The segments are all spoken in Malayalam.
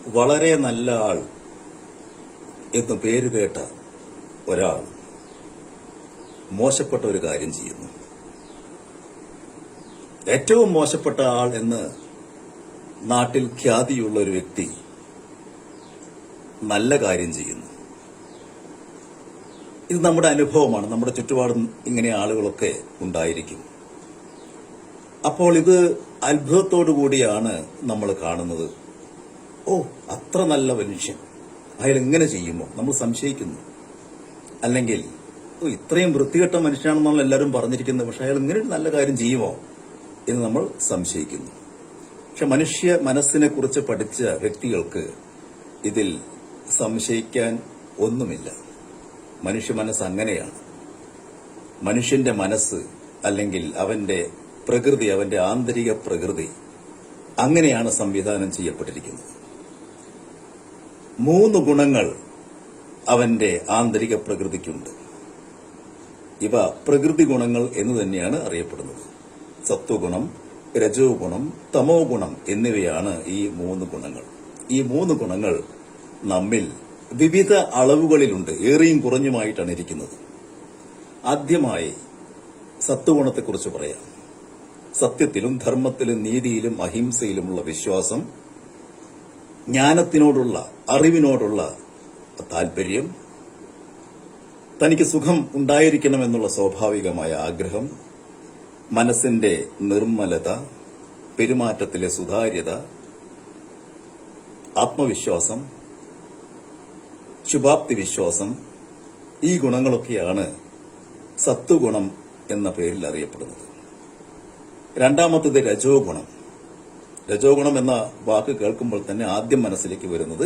വളരെ നല്ല ആൾ എന്ന് പേര് കേട്ട ഒരാൾ മോശപ്പെട്ട ഒരു കാര്യം ചെയ്യുന്നു. ഏറ്റവും മോശപ്പെട്ട ആൾ എന്ന് നാട്ടിൽ ഖ്യാതിയുള്ള ഒരു വ്യക്തി നല്ല കാര്യം ചെയ്യുന്നു. ഇത് നമ്മുടെ അനുഭവമാണ്. നമ്മുടെ ചുറ്റുപാടും ഇങ്ങനെ ആളുകളൊക്കെ ഉണ്ടായിരിക്കും. അപ്പോൾ ഇത് അത്ഭുതത്തോടു കൂടിയാണ് നമ്മൾ കാണുന്നത്. ഓ, അത്ര നല്ല മനുഷ്യൻ, അയാൾ എങ്ങനെ ചെയ്യുമോ നമ്മൾ സംശയിക്കുന്നു. അല്ലെങ്കിൽ ഇത്രയും വൃത്തികെട്ട മനുഷ്യനാണെന്നാണ് എല്ലാവരും പറഞ്ഞിരിക്കുന്നത്, പക്ഷെ അയാൾ ഇങ്ങനെ ഒരു നല്ല കാര്യം ചെയ്യുമോ എന്ന് നമ്മൾ സംശയിക്കുന്നു. പക്ഷെ മനുഷ്യ മനസ്സിനെ കുറിച്ച് പഠിച്ച വ്യക്തികൾക്ക് ഇതിൽ സംശയിക്കാൻ ഒന്നുമില്ല. മനുഷ്യ മനസ്സ് അങ്ങനെയാണ്. മനുഷ്യന്റെ മനസ്സ് അല്ലെങ്കിൽ അവന്റെ പ്രകൃതി, അവന്റെ ആന്തരിക പ്രകൃതി അങ്ങനെയാണ് സംവിധാനം ചെയ്യപ്പെട്ടിരിക്കുന്നത്. 3 ഗുണങ്ങൾ അവന്റെ ആന്തരിക പ്രകൃതിക്കുണ്ട്. ഇവ പ്രകൃതി ഗുണങ്ങൾ എന്ന് തന്നെയാണ് അറിയപ്പെടുന്നത്. സത്വഗുണം, രജോ ഗുണം, തമോ ഗുണം എന്നിവയാണ് ഈ 3 ഗുണങ്ങൾ. ഈ 3 ഗുണങ്ങൾ നമ്മിൽ വിവിധ അളവുകളിലുണ്ട്, ഏറിയും കുറഞ്ഞുമായിട്ടാണ് ഇരിക്കുന്നത്. ആദ്യമായി സത്വഗുണത്തെക്കുറിച്ച് പറയാം. സത്യത്തിലും ധർമ്മത്തിലും നീതിയിലും അഹിംസയിലുമുള്ള വിശ്വാസം, ജ്ഞാനത്തിനോടുള്ള, അറിവിനോടുള്ള താൽപര്യം, തനിക്ക് സുഖം ഉണ്ടായിരിക്കണമെന്നുള്ള സ്വാഭാവികമായ ആഗ്രഹം, മനസ്സിന്റെ നിർമ്മലത, പെരുമാറ്റത്തിലെ സുതാര്യത, ആത്മവിശ്വാസം, ശുഭാപ്തി വിശ്വാസം, ഈ ഗുണങ്ങളൊക്കെയാണ് സത്വഗുണം എന്ന പേരിൽ അറിയപ്പെടുന്നത്. രണ്ടാമത്തേത് രജോ ഗുണം. രജോ ഗുണം എന്ന വാക്ക് കേൾക്കുമ്പോൾ തന്നെ ആദ്യം മനസ്സിലേക്ക് വരുന്നത്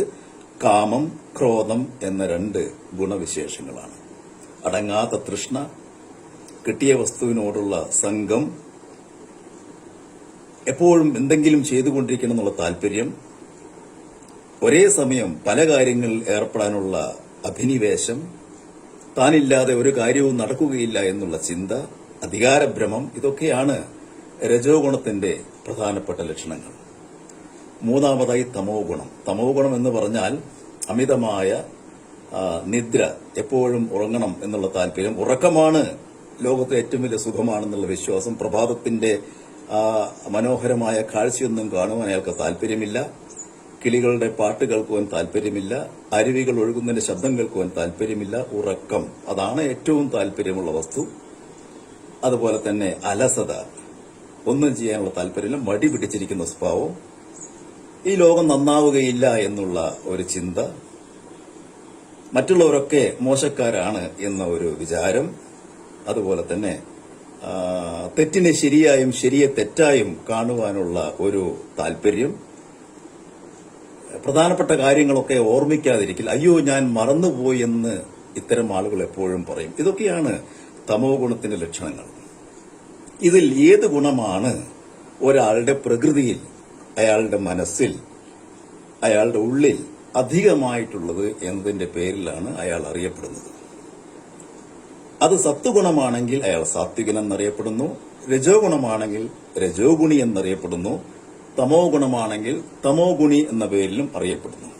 കാമം, ക്രോധം എന്ന 2 ഗുണവിശേഷങ്ങളാണ്. അടങ്ങാത്ത തൃഷ്ണ, കിട്ടിയ വസ്തുവിനോടുള്ള സംഘം, എപ്പോഴും എന്തെങ്കിലും ചെയ്തുകൊണ്ടിരിക്കണം എന്നുള്ള താൽപര്യം, ഒരേ സമയം പല കാര്യങ്ങളിൽ ഏർപ്പെടാനുള്ള അഭിനിവേശം, താനില്ലാതെ ഒരു കാര്യവും നടക്കുകയില്ല എന്നുള്ള ചിന്ത, അധികാരഭ്രമം, ഇതൊക്കെയാണ് രജോ ഗുണത്തിന്റെ പ്രധാനപ്പെട്ട ലക്ഷണങ്ങൾ. മൂന്നാമതായി തമോ ഗുണം. തമോ ഗുണം എന്ന് പറഞ്ഞാൽ അമിതമായ നിദ്ര, എപ്പോഴും ഉറങ്ങണം എന്നുള്ള താല്പര്യം, ഉറക്കമാണ് ലോകത്തെ ഏറ്റവും വലിയ സുഖമാണെന്നുള്ള വിശ്വാസം, പ്രഭാതത്തിന്റെ മനോഹരമായ കാഴ്ചയൊന്നും കാണുവാൻ അയാൾക്ക് താല്പര്യമില്ല, കിളികളുടെ പാട്ട് കേൾക്കുവാൻ താല്പര്യമില്ല, അരുവികൾ ഒഴുകുന്നതിന്റെ ശബ്ദം കേൾക്കുവാൻ താല്പര്യമില്ല, ഉറക്കം അതാണ് ഏറ്റവും താല്പര്യമുള്ള വസ്തു. അതുപോലെ തന്നെ അലസത, ഒന്നും ചെയ്യാനുള്ള താല്പര്യമില്ല, മടി പിടിച്ചിരിക്കുന്ന സ്വഭാവം, ഈ ലോകം നന്നാവുകയില്ല എന്നുള്ള ഒരു ചിന്ത, മറ്റുള്ളവരൊക്കെ മോശക്കാരാണ് എന്ന ഒരു വിചാരം, അതുപോലെ തന്നെ തെറ്റിനെ ശരിയായും ശരിയെ തെറ്റായും കാണുവാനുള്ള ഒരു താല്പര്യം, പ്രധാനപ്പെട്ട കാര്യങ്ങളൊക്കെ ഓർമ്മിക്കാതിരിക്കൽ, അയ്യോ ഞാൻ മറന്നുപോയി എന്ന് ഇത്തരം ആളുകൾ എപ്പോഴും പറയും. ഇതൊക്കെയാണ് തമോ ഗുണത്തിന്റെ ലക്ഷണങ്ങൾ. ഇതിൽ ഏത് ഗുണമാണ് ഒരാളുടെ പ്രകൃതിയിൽ, അയാളുടെ മനസ്സിൽ, അയാളുടെ ഉള്ളിൽ അധികമായിട്ടുള്ളത് എന്നതിന്റെ പേരിലാണ് അയാൾ അറിയപ്പെടുന്നത്. അത് സത്വഗുണമാണെങ്കിൽ അയാൾ സാത്വികൻ എന്നറിയപ്പെടുന്നു, രജോ ഗുണമാണെങ്കിൽ രജോ ഗുണി എന്നറിയപ്പെടുന്നു, തമോ ഗുണമാണെങ്കിൽ തമോ ഗുണി എന്ന പേരിലും അറിയപ്പെടുന്നു.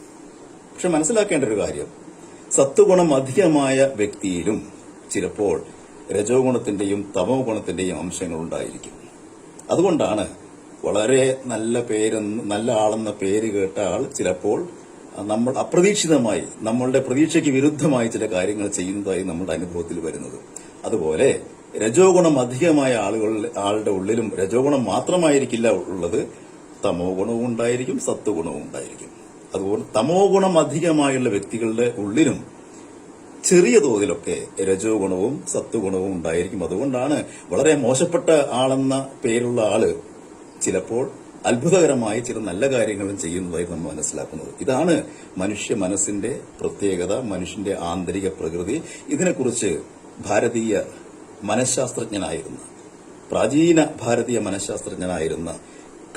പക്ഷെ മനസ്സിലാക്കേണ്ട ഒരു കാര്യം, സത്വഗുണം അധികമായ വ്യക്തിയിലും ചിലപ്പോൾ രജോ ഗുണത്തിന്റെയും തമോ ഗുണത്തിന്റെയും അംശങ്ങൾ ഉണ്ടായിരിക്കും. അതുകൊണ്ടാണ് വളരെ നല്ല ആളെന്ന പേര് കേട്ട ആൾ ചിലപ്പോൾ നമ്മൾ അപ്രതീക്ഷിതമായി, നമ്മളുടെ പ്രതീക്ഷയ്ക്ക് വിരുദ്ധമായി ചില കാര്യങ്ങൾ ചെയ്യുന്നതായി നമ്മുടെ അനുഭവത്തിൽ വരുന്നത്. അതുപോലെ രജോ ഗുണം അധികമായ ആളുടെ ഉള്ളിലും രജോ ഗുണം മാത്രമായിരിക്കില്ല ഉള്ളത്, തമോ ഗുണവും ഉണ്ടായിരിക്കും, സത്വഗുണവും ഉണ്ടായിരിക്കും. അതുപോലെ തമോ ഗുണം അധികമായുള്ള വ്യക്തികളുടെ ഉള്ളിലും ചെറിയ തോതിലൊക്കെ രജോ ഗുണവും സത്വഗുണവും ഉണ്ടായിരിക്കും. അതുകൊണ്ടാണ് വളരെ മോശപ്പെട്ട ആളെന്ന പേരുള്ള ആള് ചിലപ്പോൾ അത്ഭുതകരമായി ചില നല്ല കാര്യങ്ങളും ചെയ്യുന്നതായി നമ്മൾ മനസ്സിലാക്കുന്നത്. ഇതാണ് മനുഷ്യ മനസ്സിന്റെ പ്രത്യേകത, മനുഷ്യന്റെ ആന്തരിക പ്രകൃതി. ഇതിനെക്കുറിച്ച് ഭാരതീയ മനഃശാസ്ത്രജ്ഞനായിരുന്ന, പ്രാചീന ഭാരതീയ മനഃശാസ്ത്രജ്ഞനായിരുന്ന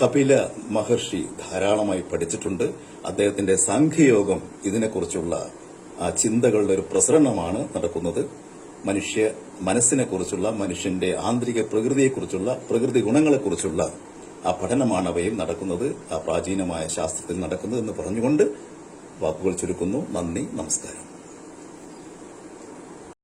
കപില മഹർഷി ധാരാളമായി പഠിച്ചിട്ടുണ്ട്. അദ്ദേഹത്തിന്റെ സാംഖ്യയോഗം ഇതിനെക്കുറിച്ചുള്ള ചിന്തകളുടെ ഒരു പ്രസരണമാണ് നടക്കുന്നത്. മനുഷ്യ മനസ്സിനെക്കുറിച്ചുള്ള, മനുഷ്യന്റെ ആന്തരിക പ്രകൃതിയെക്കുറിച്ചുള്ള, പ്രകൃതി ഗുണങ്ങളെക്കുറിച്ചുള്ള ആ പഠനമാണ് അവയും നടക്കുന്നത്, ആ പ്രാചീനമായ ശാസ്ത്രത്തിൽ നടക്കുന്നത് എന്ന് പറഞ്ഞുകൊണ്ട് വാക്കുകൾ ചുരുക്കുന്നു. നന്ദി, നമസ്കാരം.